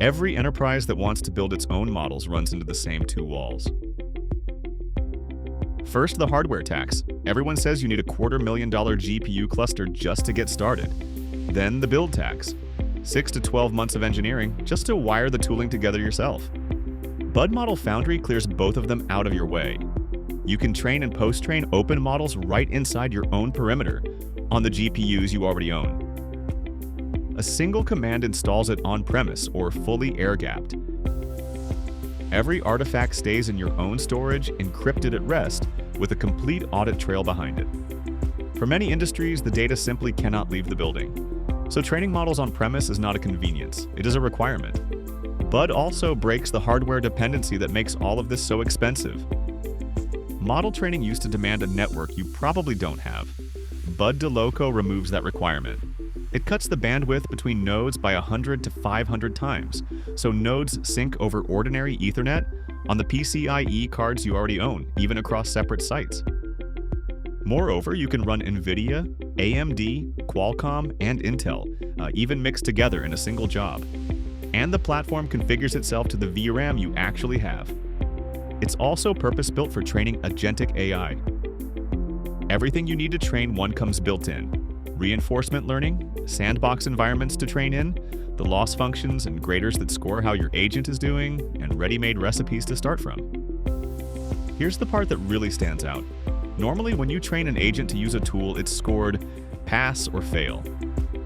Every enterprise that wants to build its own models runs into the same two walls. First, the hardware tax. Everyone says you need a $250,000 GPU cluster just to get started. Then the build tax. 6 to 12 months of engineering just to wire the tooling together yourself. Bud Model Foundry clears both of them out of your way. You can train and post-train open models right inside your own perimeter on the GPUs you already own. A single command installs it on-premise or fully air-gapped. Every artifact stays in your own storage, encrypted at rest, with a complete audit trail behind it. For many industries, the data simply cannot leave the building. So training models on-premise is not a convenience, it is a requirement. Bud also breaks the hardware dependency that makes all of this so expensive. Model training used to demand a network you probably don't have. Bud DeLoco removes that requirement. It cuts the bandwidth between nodes by 100 to 500 times, so nodes sync over ordinary Ethernet on the PCIe cards you already own, even across separate sites. Moreover, you can run NVIDIA, AMD, Qualcomm, and Intel, even mixed together in a single job. And the platform configures itself to the VRAM you actually have. It's also purpose-built for training Agentic AI. Everything you need to train one comes built in. Reinforcement learning, sandbox environments to train in, the loss functions and graders that score how your agent is doing, and ready-made recipes to start from. Here's the part that really stands out. Normally, when you train an agent to use a tool, it's scored pass or fail.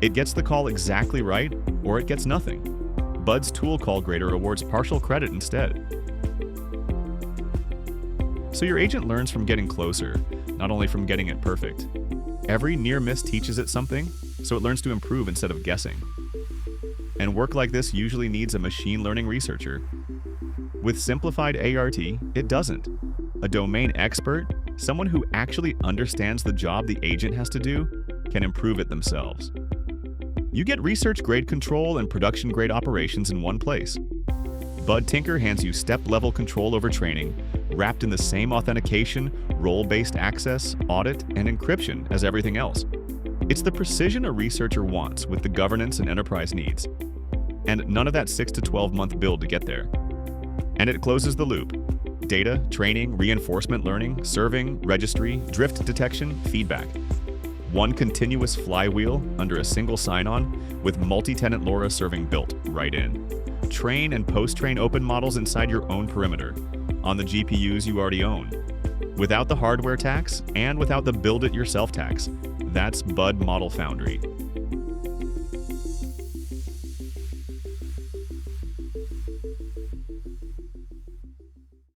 It gets the call exactly right, or it gets nothing. Bud's tool call grader awards partial credit instead. So your agent learns from getting closer, not only from getting it perfect. Every near miss teaches it something, so it learns to improve instead of guessing. And work like this usually needs a machine learning researcher. With simplified ART, it doesn't. A domain expert, someone who actually understands the job the agent has to do, can improve it themselves. You get research-grade control and production-grade operations in one place. Bud Tinker hands you step-level control over training, wrapped in the same authentication, role-based access, audit, and encryption as everything else. It's the precision a researcher wants with the governance an enterprise needs. And none of that 6 to 12-month build to get there. And it closes the loop. Data, training, reinforcement learning, serving, registry, drift detection, feedback. One continuous flywheel under a single sign-on with multi-tenant LoRa serving built right in. Train and post-train open models inside your own perimeter, on the GPUs you already own. Without the hardware tax and without the build-it-yourself tax. That's Bud Model Foundry.